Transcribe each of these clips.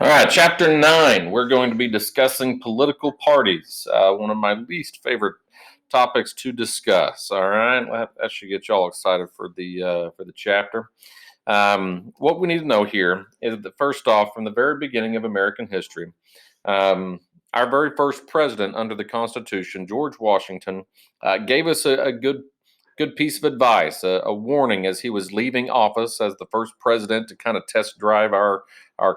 All right, chapter 9. We're going to be discussing political parties, one of my least favorite topics to discuss. All right, that should get y'all excited for the chapter. What we need to know here is that first off, from the very beginning of American history, um, our very first president under the Constitution, George Washington, gave us a good piece of advice, a warning as he was leaving office as the first president to kind of test drive our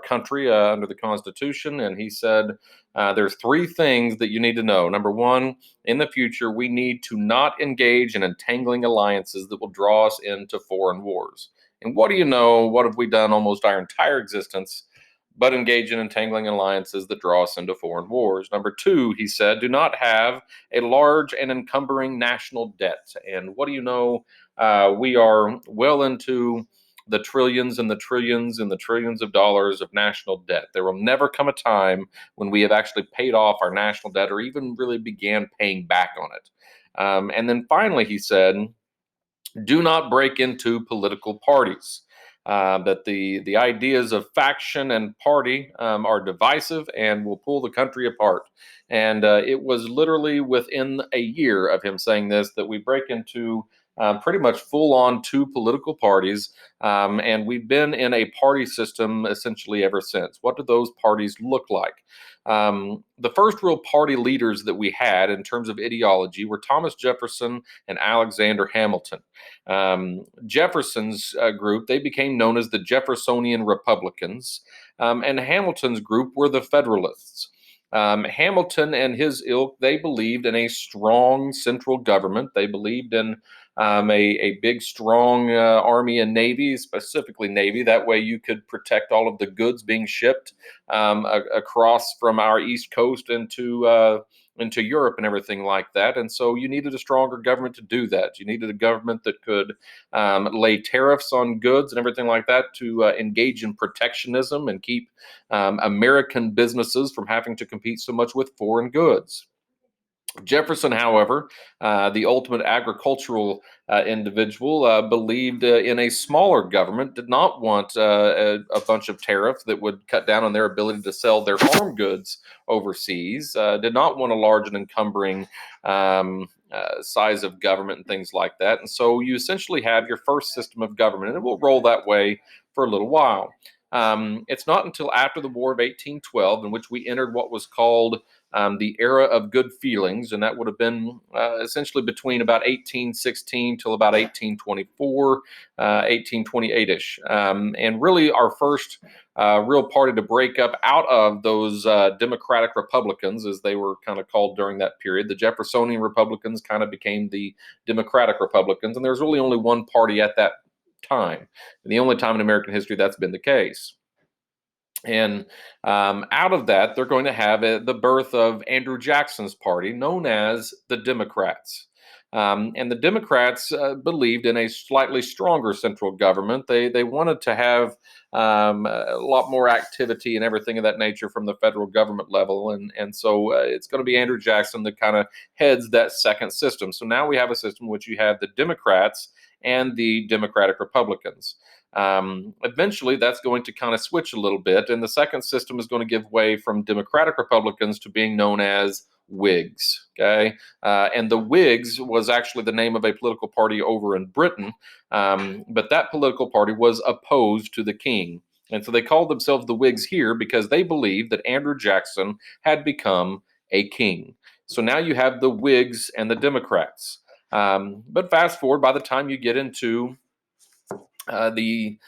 country under the Constitution. And he said, there's three things that you need to know. Number one, in the future, we need to not engage in entangling alliances that will draw us into foreign wars. And what do you know? What have we done almost our entire existence but engage in entangling alliances that draw us into foreign wars? Number two, he said, do not have a large and encumbering national debt. And what do you know? We are well into the trillions and the trillions and the trillions of dollars of national debt. There will never come a time when we have actually paid off our national debt or even really began paying back on it. And then finally, he said, do not break into political parties. That the ideas of faction and party are divisive and will pull the country apart. And it was literally within a year of him saying this that we break into pretty much full on two political parties. And we've been in a party system essentially ever since. What do those parties look like? The first real party leaders that we had in terms of ideology were Thomas Jefferson and Alexander Hamilton. Jefferson's group, they became known as the Jeffersonian Republicans, and Hamilton's group were the Federalists. Hamilton and his ilk, they believed in a strong central government. They believed in a big, strong army and navy, specifically navy. That way you could protect all of the goods being shipped across from our East Coast into Europe and everything like that. And so you needed a stronger government to do that. You needed a government that could lay tariffs on goods and everything like that to engage in protectionism and keep American businesses from having to compete so much with foreign goods. Jefferson, however, the ultimate agricultural individual, believed in a smaller government, did not want a bunch of tariffs that would cut down on their ability to sell their farm goods overseas, did not want a large and encumbering size of government and things like that. And so you essentially have your first system of government, and it will roll that way for a little while. It's not until after the War of 1812 in which we entered what was called the era of good feelings, and that would have been essentially between about 1816 till about 1824, 1828-ish. And really our first real party to break up out of those Democratic Republicans, as they were kind of called during that period. The Jeffersonian Republicans kind of became the Democratic Republicans, and there's really only one party at that time, and the only time in American history that's been the case. And out of that, they're going to have the birth of Andrew Jackson's party, known as the Democrats. And the Democrats believed in a slightly stronger central government. They wanted to have a lot more activity and everything of that nature from the federal government level. And so it's going to be Andrew Jackson that kind of heads that second system. So now we have a system in which you have the Democrats and the Democratic Republicans. Eventually, that's going to kind of switch a little bit, and the second system is going to give way from Democratic Republicans to being known as Whigs. Okay, and the Whigs was actually the name of a political party over in Britain, but that political party was opposed to the king. And so they called themselves the Whigs here because they believed that Andrew Jackson had become a king. So now you have the Whigs and the Democrats. But fast forward, by the time you get into the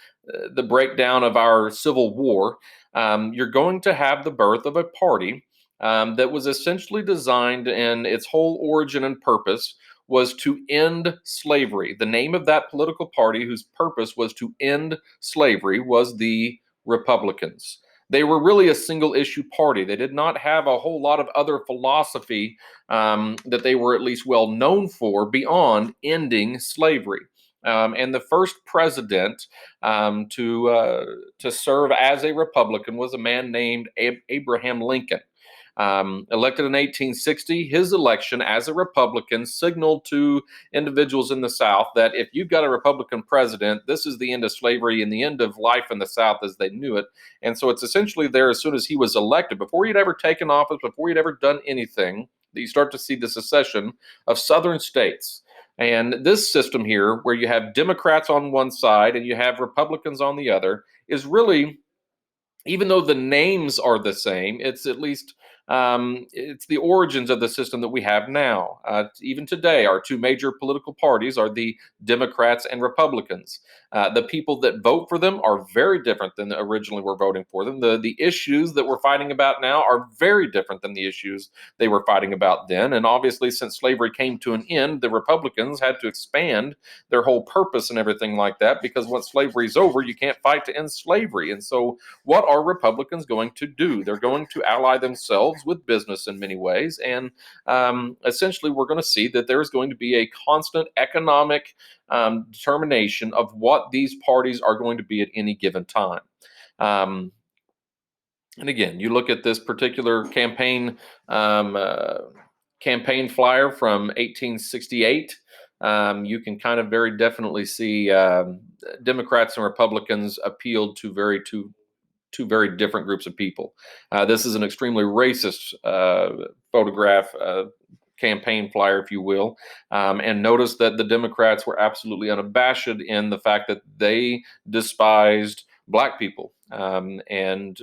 breakdown of our Civil War, you're going to have the birth of a party that was essentially designed, and its whole origin and purpose was to end slavery. The name of that political party, whose purpose was to end slavery, was the Republicans. They were really a single issue party. They did not have a whole lot of other philosophy that they were at least well known for beyond ending slavery. And the first president to serve as a Republican was a man named Abraham Lincoln. Elected in 1860, his election as a Republican signaled to individuals in the South that if you've got a Republican president, this is the end of slavery and the end of life in the South as they knew it. And so it's essentially there as soon as he was elected, before he'd ever taken office, before he'd ever done anything, that you start to see the secession of Southern states. And this system here, where you have Democrats on one side and you have Republicans on the other, is really, even though the names are the same, it's at least it's the origins of the system that we have now. Even today, our two major political parties are the Democrats and Republicans. The people that vote for them are very different than originally were voting for them. The issues that we're fighting about now are very different than the issues they were fighting about then. And obviously, since slavery came to an end, the Republicans had to expand their whole purpose and everything like that, because once slavery is over, you can't fight to end slavery. And so what are Republicans going to do? They're going to ally themselves with business in many ways. And essentially, we're going to see that there's going to be a constant economic determination of what these parties are going to be at any given time. And again, you look at this particular campaign flyer from 1868. You can kind of very definitely see Democrats and Republicans appealed to two very different groups of people. This is an extremely racist photograph, campaign flyer, if you will. And notice that the Democrats were absolutely unabashed in the fact that they despised Black people. And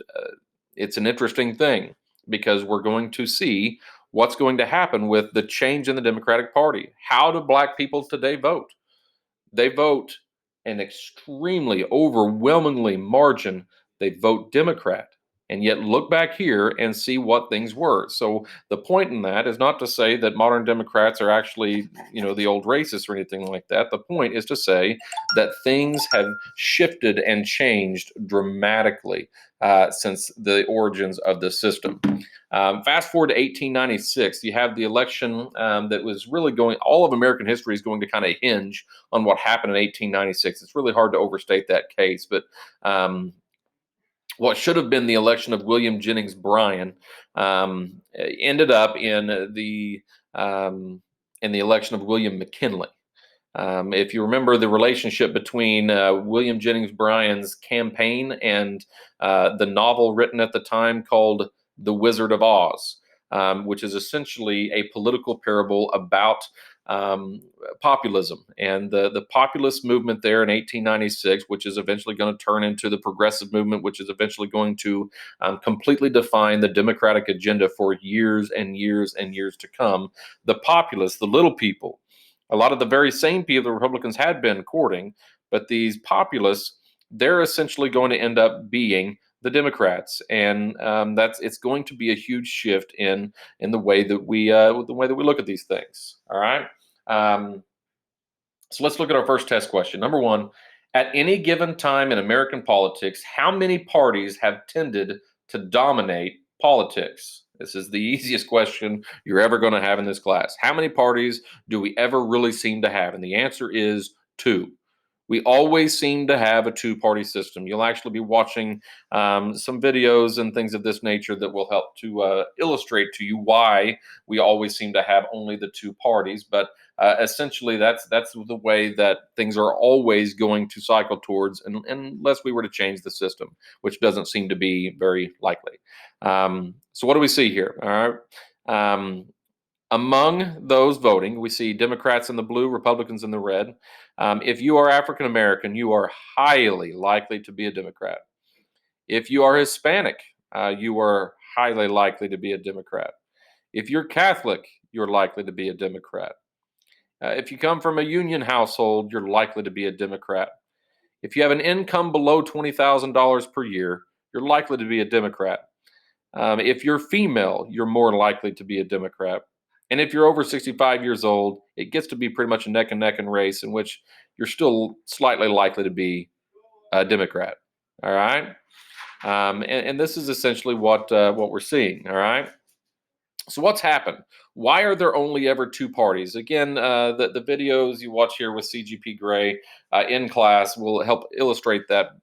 it's an interesting thing, because we're going to see what's going to happen with the change in the Democratic Party. How do Black people today vote? They vote an extremely overwhelmingly margin. They vote Democrat. And yet look back here and see what things were. So the point in that is not to say that modern Democrats are actually, the old racists or anything like that. The point is to say that things have shifted and changed dramatically since the origins of the system. Fast forward to 1896, you have the election that was really all of American history is going to kind of hinge on what happened in 1896. It's really hard to overstate that case, but what should have been the election of William Jennings Bryan ended up in the election of William McKinley. If you remember the relationship between William Jennings Bryan's campaign and the novel written at the time called The Wizard of Oz, which is essentially a political parable about populism and the populist movement there in 1896, which is eventually going to turn into the progressive movement, which is eventually going to completely define the Democratic agenda for years and years and years to come. The populists, the little people, a lot of the very same people the Republicans had been courting, but these populists, they're essentially going to end up being the Democrats, and it's going to be a huge shift in the way that we look at these things. All right. So let's look at our first test question. Number one: at any given time in American politics, how many parties have tended to dominate politics? This is the easiest question you're ever going to have in this class. How many parties do we ever really seem to have? And the answer is 2. We always seem to have a two-party system. You'll actually be watching some videos and things of this nature that will help to illustrate to you why we always seem to have only the two parties. But essentially, that's the way that things are always going to cycle towards, unless we were to change the system, which doesn't seem to be very likely. So what do we see here? All right. Among those voting, we see Democrats in the blue, Republicans in the red. If you are African American, you are highly likely to be a Democrat. If you are Hispanic, you are highly likely to be a Democrat. If you're Catholic, you're likely to be a Democrat. If you come from a union household, you're likely to be a Democrat. If you have an income below $20,000 per year, you're likely to be a Democrat. If you're female, you're more likely to be a Democrat. And if you're over 65 years old, it gets to be pretty much a neck and neck race in which you're still slightly likely to be a Democrat. All right. And this is essentially what we're seeing. All right. So what's happened? Why are there only ever two parties? Again, the videos you watch here with CGP Grey in class will help illustrate that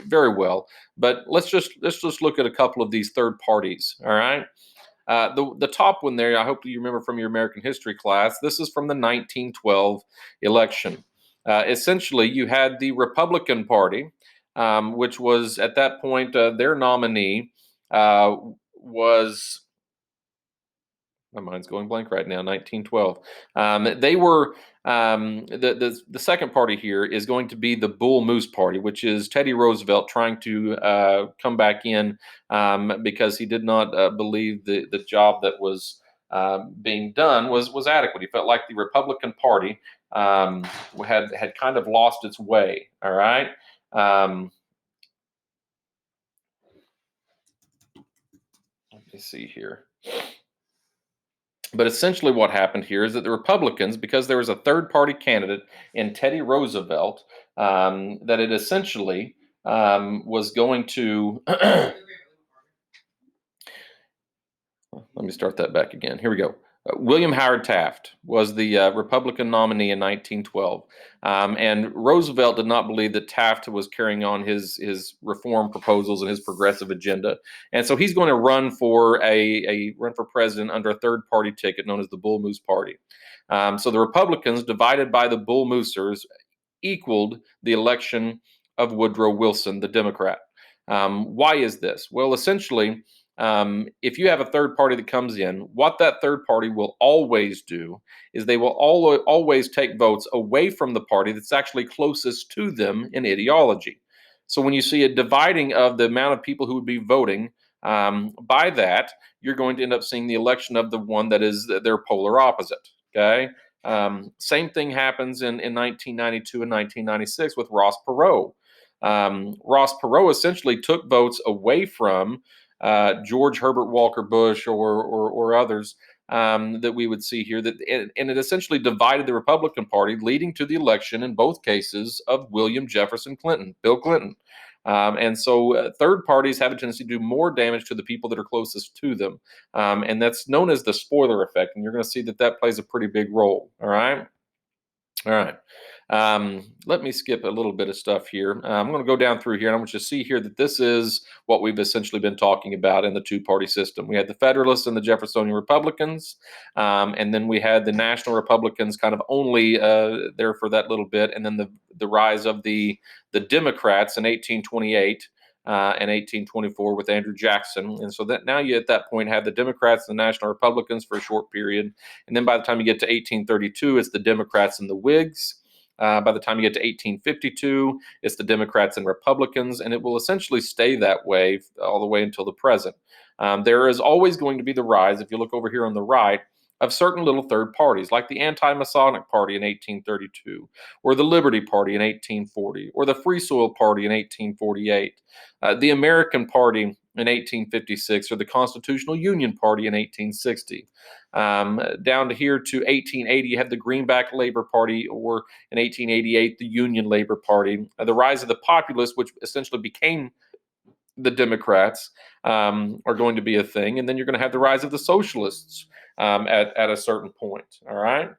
very well. But let's just look at a couple of these third parties. All right. The top one there, I hope you remember from your American history class. This is from the 1912 election. Essentially, you had the Republican Party, which was at that point their nominee was, my mind's going blank right now. 1912. They were the second party here is going to be the Bull Moose Party, which is Teddy Roosevelt trying to come back in because he did not believe the job that was being done was adequate. He felt like the Republican Party had kind of lost its way. All right. Let me see here. But essentially, what happened here is that the Republicans, because there was a third party candidate in Teddy Roosevelt, that it essentially was going to. Let me start that back again. Here we go. William Howard Taft was the Republican nominee in 1912, and Roosevelt did not believe that Taft was carrying on his reform proposals and his progressive agenda, and so he's going to run for a run for president under a third party ticket known as the Bull Moose Party. So the Republicans, divided by the Bull Moosers, equaled the election of Woodrow Wilson, the Democrat. Why is this? Well, essentially, if you have a third party that comes in, what that third party will always do is they will always take votes away from the party that's actually closest to them in ideology. So when you see a dividing of the amount of people who would be voting, by that, you're going to end up seeing the election of the one that is their polar opposite. Okay. Same thing happens in 1992 and 1996 with Ross Perot. Ross Perot essentially took votes away from George Herbert Walker Bush or others that we would see here. And it essentially divided the Republican Party, leading to the election in both cases of William Jefferson Clinton, Bill Clinton. And so third parties have a tendency to do more damage to the people that are closest to them. And that's known as the spoiler effect. And you're going to see that plays a pretty big role. All right. All right. Let me skip a little bit of stuff here. I'm going to go down through here, and I want you to see here that this is what we've essentially been talking about in the two-party system. We had the Federalists and the Jeffersonian Republicans, and then we had the National Republicans kind of only there for that little bit, and then the rise of the Democrats in 1828. And 1824 with Andrew Jackson. And so that now you at that point have the Democrats and the National Republicans for a short period. And then by the time you get to 1832, it's the Democrats and the Whigs. By the time you get to 1852, it's the Democrats and Republicans, and it will essentially stay that way all the way until the present. There is always going to be the rise, if you look over here on the right, of certain little third parties, like the Anti-Masonic Party in 1832, or the Liberty Party in 1840, or the Free Soil Party in 1848, the American Party in 1856, or the Constitutional Union Party in 1860. Down to here to 1880, you have the Greenback Labor Party, or in 1888, the Union Labor Party. The rise of the Populists, which essentially became the Democrats, are going to be a thing. And then you're going to have the rise of the Socialists at a certain point. All right.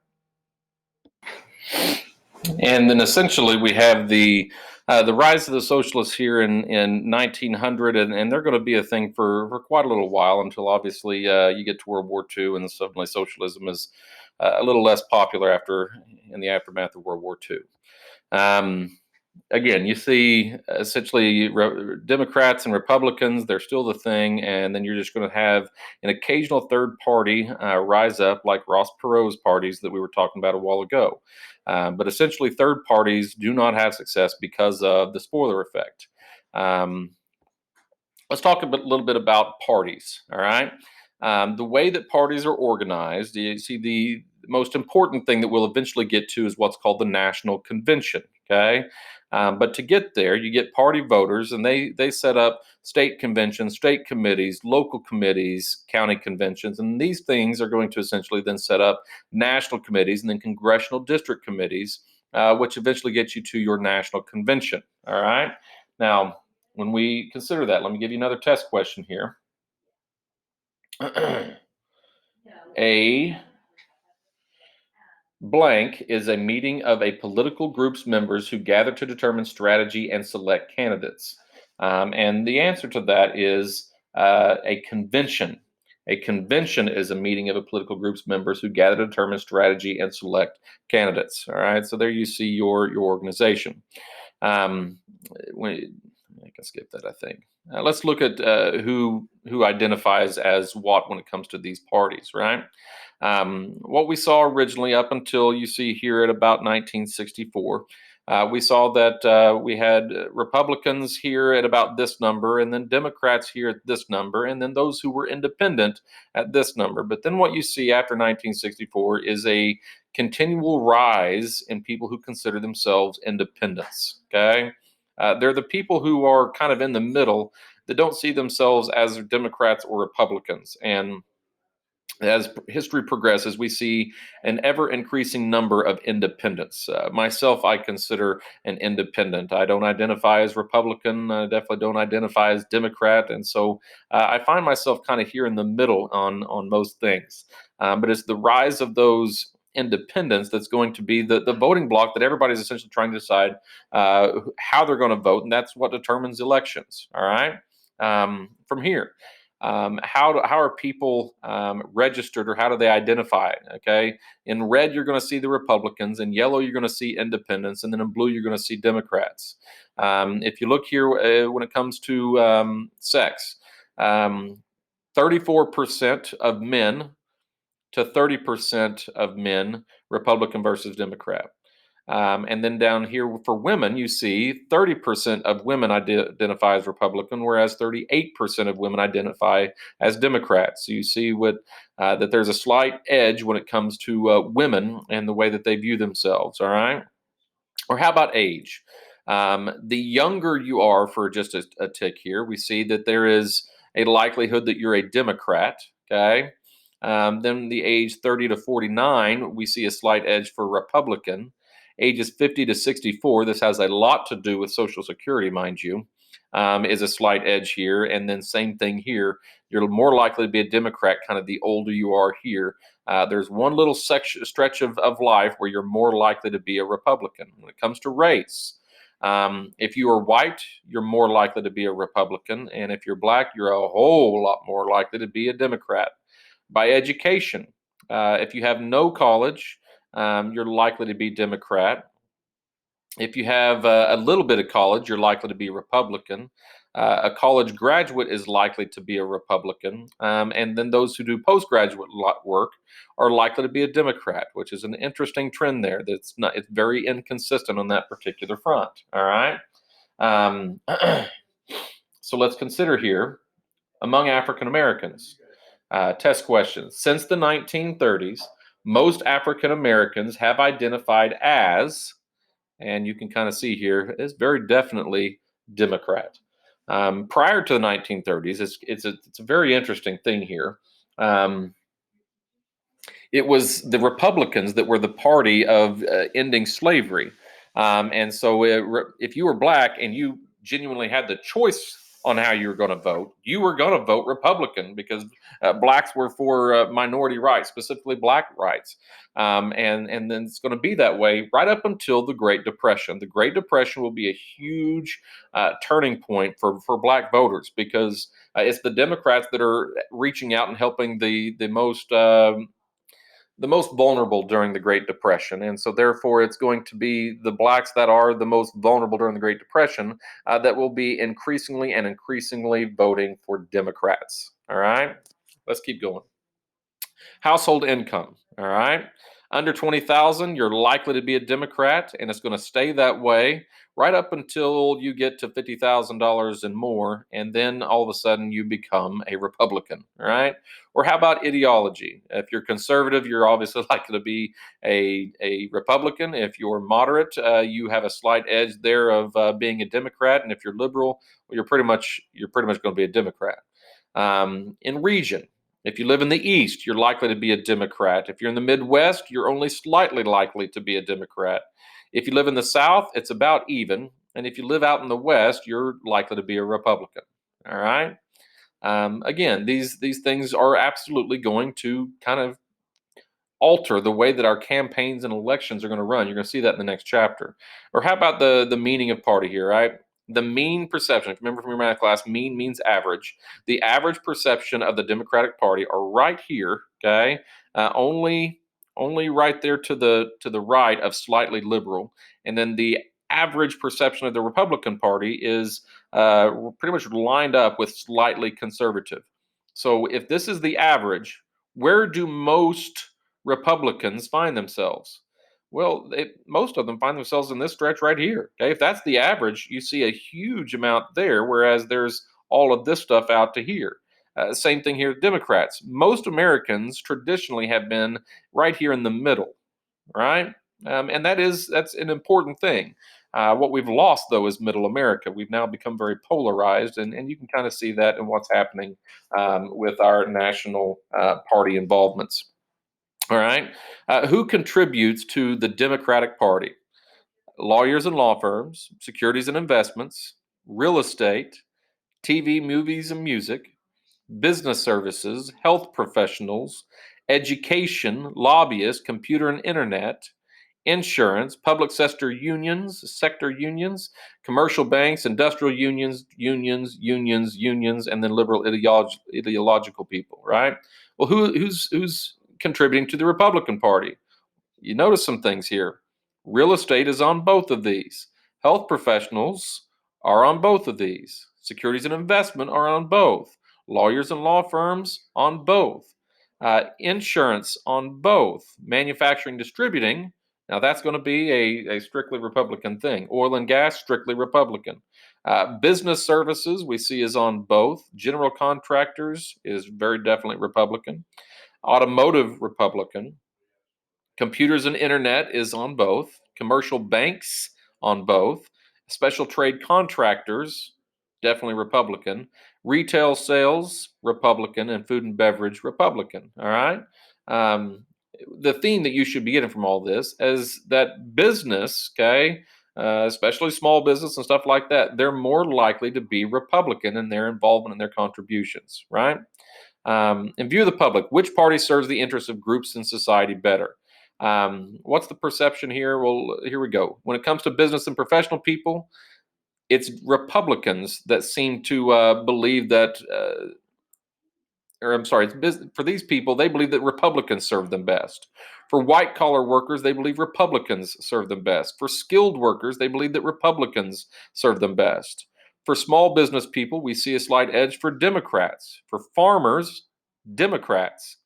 And then essentially we have the rise of the socialists here in 1900, and they're going to be a thing for quite a little while until obviously you get to World War II, and suddenly socialism is a little less popular in the aftermath of World War II. Again, you see essentially Democrats and Republicans, they're still the thing. And then you're just going to have an occasional third party rise up, like Ross Perot's parties that we were talking about a while ago. But essentially, third parties do not have success because of the spoiler effect. Let's talk a little bit about parties, all right? The way that parties are organized, you see the most important thing that we'll eventually get to is what's called the National Convention, okay? But to get there, you get party voters, and they set up state conventions, state committees, local committees, county conventions, and these things are going to essentially then set up national committees and then congressional district committees, which eventually gets you to your national convention, all right? Now, when we consider that, let me give you another test question here. A blank is a meeting of a political group's members who gather to determine strategy and select candidates. And the answer to that is a convention. A convention is a meeting of a political group's members who gather to determine strategy and select candidates. All right, so there you see your organization. Um, when, I can skip that, I think. Let's look at who identifies as what when it comes to these parties, right? What we saw originally, up until you see here at about 1964, we saw that we had Republicans here at about this number, and then Democrats here at this number, and then those who were independent at this number. But then what you see after 1964 is a continual rise in people who consider themselves independents. Okay. They're the people who are kind of in the middle that don't see themselves as Democrats or Republicans. And as history progresses, we see an ever increasing number of independents. Myself, I consider an independent. I don't identify as Republican. I definitely don't identify as Democrat. And so I find myself kind of here in the middle on most things. But it's the rise of those independents that's going to be the voting block that everybody's essentially trying to decide how they're going to vote. And that's what determines elections. All right. From here. How are people registered, or how do they identify? Okay, in red you're going to see the Republicans, in yellow you're going to see independents, and then in blue you're going to see Democrats. If you look here, when it comes to sex, 34% of men to 30% of men, Republican versus Democrat. And then down here for women, you see 30% of women identify as Republican, whereas 38% of women identify as Democrats. So you see that there's a slight edge when it comes to women and the way that they view themselves. All right. Or how about age? The younger you are, for just a tick here, we see that there is a likelihood that you're a Democrat. Okay. Then the age 30 to 49, we see a slight edge for Republican. Ages 50 to 64, this has a lot to do with Social Security, mind you, is a slight edge here. And then same thing here. You're more likely to be a Democrat kind of the older you are here. There's one little stretch of life where you're more likely to be a Republican. When it comes to race, if you are white, you're more likely to be a Republican. And if you're black, you're a whole lot more likely to be a Democrat. By education, if you have no college, you're likely to be Democrat. If you have a little bit of college, you're likely to be Republican. A college graduate is likely to be a Republican. And then those who do postgraduate work are likely to be a Democrat, which is an interesting trend there. It's very inconsistent on that particular front. All right. Um, so let's consider here among African Americans. Test questions. Since the 1930s, most African Americans have identified as, and you can kind of see here, is very definitely Democrat. Prior to the 1930s, it's a very interesting thing here. It was the Republicans that were the party of ending slavery. And so if you were black and you genuinely had the choice on how you were going to vote, you were going to vote Republican because blacks were for minority rights, specifically black rights. And then it's going to be that way right up until the Great Depression. The Great Depression will be a huge turning point for black voters because it's the Democrats that are reaching out and helping the most vulnerable during the Great Depression. And so, therefore, it's going to be the blacks that are the most vulnerable during the Great Depression that will be increasingly voting for Democrats. All right, let's keep going. Household income. All right. Under 20,000, you're likely to be a Democrat, and it's going to stay that way right up until you get to $50,000 and more, and then all of a sudden you become a Republican. All right. Or how about ideology? If you're conservative, you're obviously likely to be a Republican. If you're moderate, you have a slight edge there of being a Democrat, and if you're liberal, well, you're pretty much going to be a Democrat. In region, if you live in the East, you're likely to be a Democrat. If you're in the Midwest, you're only slightly likely to be a Democrat. If you live in the South, it's about even. And if you live out in the West, you're likely to be a Republican. All right. Again, these things are absolutely going to kind of alter the way that our campaigns and elections are going to run. You're going to see that in the next chapter. Or how about the meaning of party here, right? The mean perception, remember from your math class, mean means average. The average perception of the Democratic Party are right here, okay? Only right there to the right of slightly liberal, and then the average perception of the Republican Party is pretty much lined up with slightly conservative. So if this is the average, where do most Republicans find themselves? Well, most of them find themselves in this stretch right here. Okay, if that's the average, you see a huge amount there, whereas there's all of this stuff out to here. Same thing here with Democrats. Most Americans traditionally have been right here in the middle, right? And that's an important thing. What we've lost, though, is middle America. We've now become very polarized, and you can kind of see that in what's happening with our national party involvements. All right. Who contributes to the Democratic Party? Lawyers and law firms, securities and investments, real estate, TV, movies, and music, business services, health professionals, education, lobbyists, computer and internet, insurance, public sector unions, commercial banks, industrial unions, and then liberal ideological people, right? Well, who's contributing to the Republican Party? You notice some things here. Real estate is on both of these. Health professionals are on both of these. Securities and investment are on both. Lawyers and law firms on both. Insurance on both. Manufacturing, distributing. Now that's going to be a strictly Republican thing. Oil and gas, strictly Republican. Business services we see is on both. General contractors is very definitely Republican. Automotive, Republican. Computers and internet is on both. Commercial banks on both. Special trade contractors, definitely Republican. Retail sales, Republican. And food and beverage, Republican. All right. Um, the theme that you should be getting from all this is that business, okay, especially small business and stuff like that, they're more likely to be Republican in their involvement and their contributions, right? In view of the public, which party serves the interests of groups in society better? What's the perception here? Well, here we go. When it comes to business and professional people, it's Republicans that seem to believe that, or I'm sorry, for these people, they believe that Republicans serve them best. For white collar workers, they believe Republicans serve them best. For skilled workers, they believe that Republicans serve them best. For small business people, we see a slight edge for Democrats. For farmers, Democrats.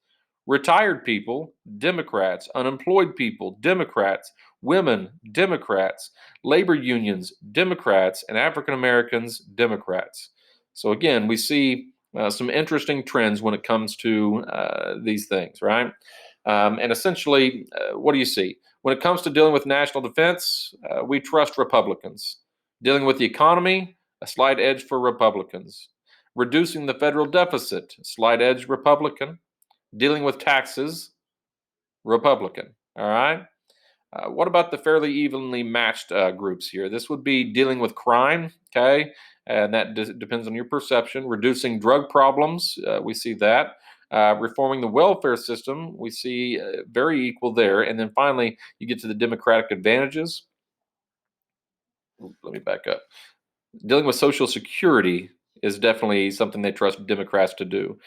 Retired people, Democrats. Unemployed people, Democrats. Women, Democrats. Labor unions, Democrats. And African Americans, Democrats. So again, we see some interesting trends when it comes to these things, right? And essentially, what do you see? When it comes to dealing with national defense, we trust Republicans. Dealing with the economy, a slight edge for Republicans. Reducing the federal deficit, slight edge Republican. Dealing with taxes, Republican. All right. What about the fairly evenly matched groups here? This would be dealing with crime, okay? And that depends on your perception. Reducing drug problems, we see that. Reforming the welfare system, we see very equal there. And then finally, you get to the democratic advantages. Let me back up. Dealing with Social Security is definitely something they trust Democrats to do.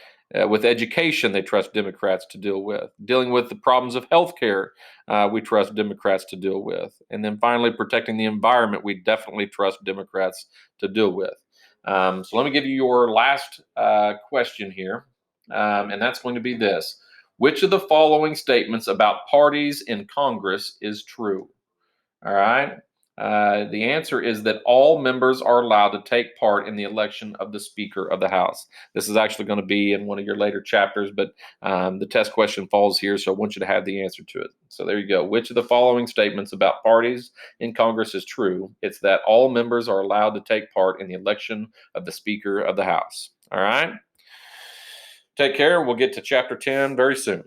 With education, they trust Democrats to deal with. Dealing with the problems of healthcare, we trust Democrats to deal with. And then finally, protecting the environment, we definitely trust Democrats to deal with. So let me give you your last question here, and that's going to be this. Which of the following statements about parties in Congress is true? All right. The answer is that all members are allowed to take part in the election of the Speaker of the House. This is actually going to be in one of your later chapters, but the test question falls here, so I want you to have the answer to it. So there you go. Which of the following statements about parties in Congress is true? It's that all members are allowed to take part in the election of the Speaker of the House. All right. Take care. We'll get to chapter 10 very soon.